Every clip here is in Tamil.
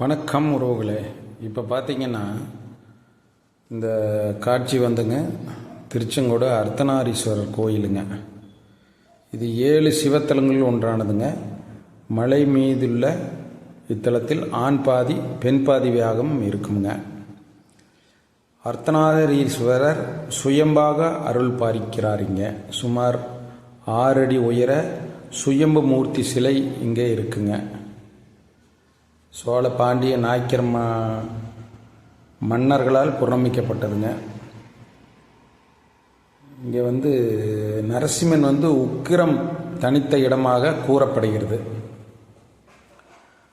வணக்கம் உறவுகளே. இப்போ பார்த்தீங்கன்னா இந்த காட்சி வந்துங்க திருச்செங்கோடு அர்த்தநாரீஸ்வரர் கோயிலுங்க. இது 7 சிவத்தலங்கள் ஒன்றானதுங்க. மலை மீதுள்ள இத்தலத்தில் ஆண் பாதி பெண் பாதி வியாகம் இருக்குங்க. அர்த்தநாரீஸ்வரர் சுயம்பாக அருள் பாலிக்கிறாருங்க. சுமார் 6 அடி உயர சுயம்பு மூர்த்தி சிலை இங்கே இருக்குங்க. சோழ பாண்டிய நாயக்கர் மன்னர்களால் புறமிக்கப்பட்டதுங்க. இங்கே நரசிம்மன் உக்கிரம் தனித்த இடமாக கூறப்படுகிறது.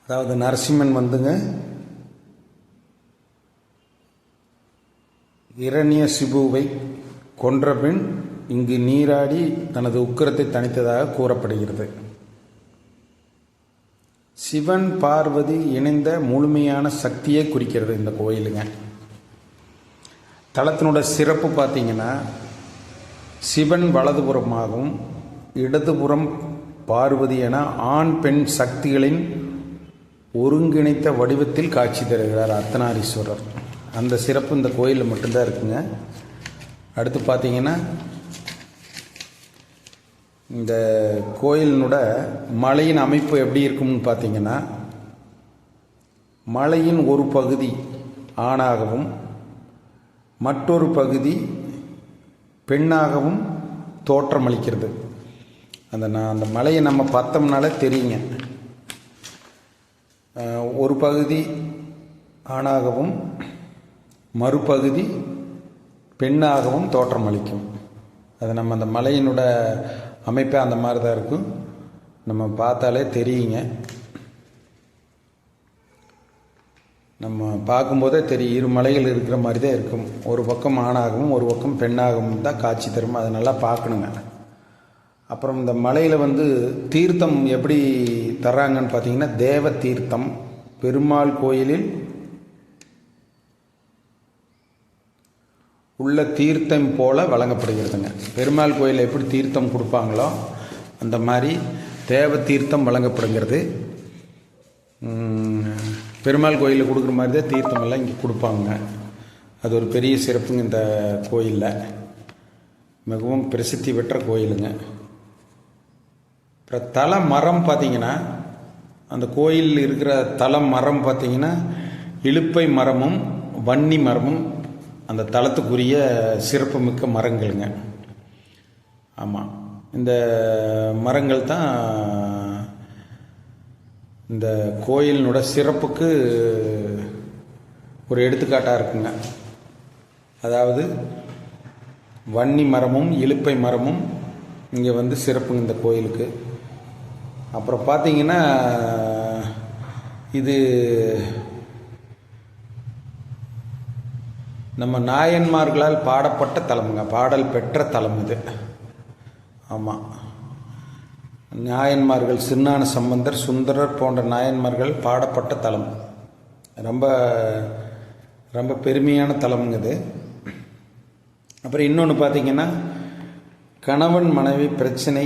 அதாவது நரசிம்மன் இரண்யசிபுவை கொன்றபின் இங்கு நீராடி தனது உக்கிரத்தை தணித்ததாக கூறப்படுகிறது. சிவன் பார்வதி இணைந்த முழுமையான சக்தியை குறிக்கிறது இந்த கோயிலுங்க. தலத்தினோட சிறப்பு பார்த்தீங்கன்னா, சிவன் வலதுபுறமாகவும் இடதுபுறம் பார்வதி என ஆண் பெண் சக்திகளின் ஒருங்கிணைத்த வடிவத்தில் காட்சி தருகிறார் அர்த்தநாரீஸ்வரர். அந்த சிறப்பு இந்த கோயிலில் மட்டும்தான் இருக்குங்க. அடுத்து பார்த்தீங்கன்னா, இந்த கோயிலினோட மலையின் அமைப்பு எப்படி இருக்கும்னு பார்த்தீங்கன்னா, மலையின் ஒரு பகுதி ஆணாகவும் மற்றொரு பகுதி பெண்ணாகவும் தோற்றமளிக்கிறது. அந்த மலையை நம்ம பார்த்தோம்னாலே தெரியுங்க. ஒரு பகுதி ஆணாகவும் மறுபகுதி பெண்ணாகவும் தோற்றமளிக்கும். அது நம்ம அந்த மலையினோட அமைப்பே அந்த மாதிரி தான் இருக்கும். நம்ம பார்த்தாலே தெரியுங்க. நம்ம பார்க்கும்போதே தெரியும், இரு மலைகள் இருக்கிற மாதிரி தான் இருக்கும். ஒரு பக்கம் ஆணாகவும் ஒரு பக்கம் பெண்ணாகவும் தான் காட்சி தரும். அதை நல்லா பார்க்கணுங்க. அப்புறம் இந்த மலையில் தீர்த்தம் எப்படி தர்றாங்கன்னு பார்த்தீங்கன்னா, தேவ தீர்த்தம் பெருமாள் கோயிலில் உள்ள தீர்த்தம் போல வழங்கப்படுகிறதுங்க. பெருமாள் கோயிலில் எப்படி தீர்த்தம் கொடுப்பாங்களோ அந்த மாதிரி தேவ தீர்த்தம் வழங்கப்படுகிறது. பெருமாள் கோயிலில் கொடுக்குற மாதிரி தான் தீர்த்தமெல்லாம் இங்கே கொடுப்பாங்க. அது ஒரு பெரிய சிறப்புங்க இந்த கோயிலில். மிகவும் பிரசித்தி பெற்ற கோயிலுங்க. அப்புறம் தல மரம் பார்த்திங்கன்னா, அந்த கோயிலில் இருக்கிற தல மரம் பார்த்திங்கன்னா இலுப்பை மரமும் வன்னி மரமும் அந்த தலத்துக்குரிய சிறப்பு மிக்க மரங்கள்ங்க. ஆமாம், இந்த மரங்கள் தான் இந்த கோயிலினோட சிறப்புக்கு ஒரு எடுத்துக்காட்டாக இருக்குங்க. அதாவது வன்னி மரமும் இலுப்பை மரமும் இங்கே சிறப்புங்க இந்த கோயிலுக்கு. அப்புறம் பார்த்தீங்கன்னா, இது நம்ம நாயன்மார்களால் பாடப்பட்ட தலமுங்க. பாடல் பெற்ற தலம் இது. ஆமாம், நாயன்மார்கள் சின்னான சம்பந்தர், சுந்தரர் போன்ற நாயன்மார்கள் பாடப்பட்ட தலம். ரொம்ப ரொம்ப பெருமையான தலமுங்க இது. அப்புறம் இன்னொன்று பார்த்திங்கன்னா, கணவன் மனைவி பிரச்சனை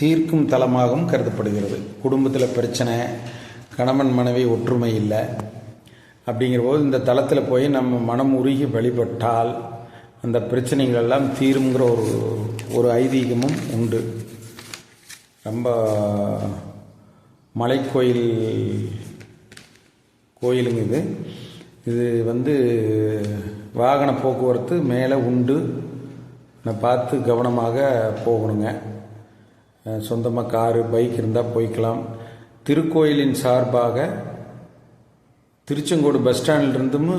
தீர்க்கும் தலமாகவும் கருதப்படுகிறது. குடும்பத்தில் பிரச்சனை, கணவன் மனைவி ஒற்றுமை இல்லை அப்படிங்கிற போது இந்த தலத்தில் போய் நம்ம மனம் உருகி வழிபட்டால் அந்த பிரச்சனைகள் எல்லாம் தீருங்கிற ஒரு ஐதீகமும் உண்டு. ரொம்ப மலைக்கோயில் கோயிலுங்க இது. இது வாகன போக்குவரத்து மேலே உண்டு. பார்த்து கவனமாக போகணுங்க. சொந்தமாக காரு பைக் இருந்தால் போய்க்கலாம். திருக்கோயிலின் சார்பாக திருச்செங்கோடு பஸ் ஸ்டாண்டிலிருந்தும்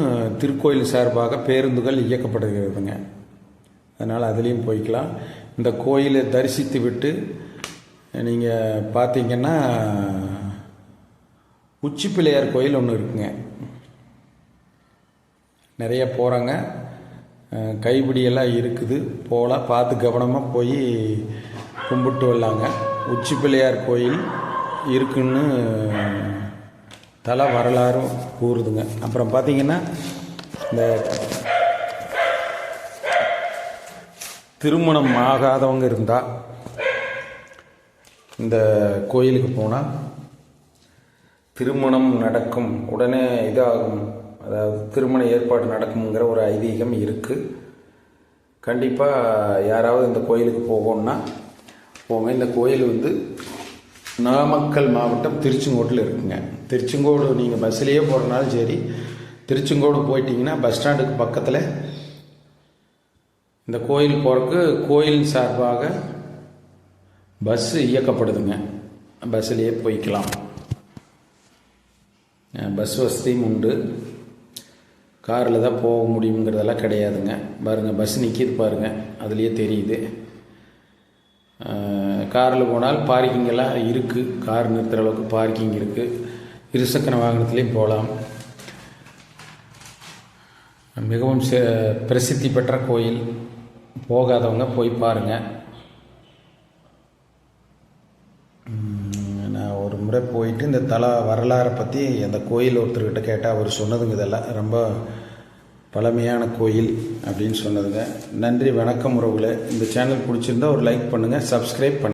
திருக்கோயில் சார்பாக பேருந்துகள் இயக்கப்படுகிறதுங்க. அதனால் அதுலேயும் போய்க்கலாம். இந்த கோயிலை தரிசித்து விட்டு நீங்கள் பார்த்தீங்கன்னா, உச்சி பிள்ளையார் கோயில் ஒன்று இருக்குங்க. நிறைய போகிறாங்க. கைப்பிடியெல்லாம் இருக்குது. போகலாம், பார்த்து கவனமாக போய் கும்பிட்டு வரலாங்க. உச்சி பிள்ளையார் கோயில் இருக்குன்னு தல வரலாறும் கூறுதுங்க. அப்புறம் பார்த்தீங்கன்னா, இந்த திருமணம் ஆகாதவங்க இருந்தால் இந்த கோயிலுக்கு போனால் திருமணம் நடக்கும், உடனே இதாகும், அதாவது திருமண ஏற்பாடு நடக்குங்கிற ஒரு ஐதீகம் இருக்குது. கண்டிப்பாக யாராவது இந்த கோயிலுக்கு போகணுன்னா போங்க. இந்த கோயில் வந்து நாமக்கல் மாவட்டம் திருச்செங்கோட்டில் இருக்குங்க. திருச்செங்கோடு நீங்கள் பஸ்ஸிலேயே போகிறனாலும் சரி, திருச்செங்கோடு போயிட்டீங்கன்னா பஸ் ஸ்டாண்டுக்கு பக்கத்தில் இந்த கோயில் போகிறதுக்கு கோயில் சார்பாக பஸ்ஸு இயக்கப்படுதுங்க. பஸ்ஸிலேயே போய்க்கலாம். பஸ் வசதியும் உண்டு. காரில் தான் போக முடியுங்கிறதெல்லாம் கிடையாதுங்க. பாருங்கள், பஸ் நிற்கிது பாருங்கள், அதுலேயே தெரியுது. காரில் போனால் பார்க்கிங்கெல்லாம் இருக்குது. கார் நிறுத்துகிற அளவுக்கு பார்க்கிங் இருக்குது. இருசக்கர வாகனத்துலேயும் போகலாம். மிகவும் பிரசித்தி பெற்ற கோயில். போகாதவங்க போய் பாருங்கள். நான் ஒரு முறை போயிட்டு இந்த வரலாறை பற்றி அந்த கோயில் ஒருத்தர்கிட்ட கேட்டால் அவர் சொன்னதுங்க இதெல்லாம் ரொம்ப பழமையான கோயில் அப்படின்னு சொன்னதுங்க. நன்றி, வணக்கம் உறவுகளே. இந்த சேனல் பிடிச்சிருந்தா ஒரு லைக் பண்ணுங்கள், சப்ஸ்கிரைப் பண்ணுங்கள்.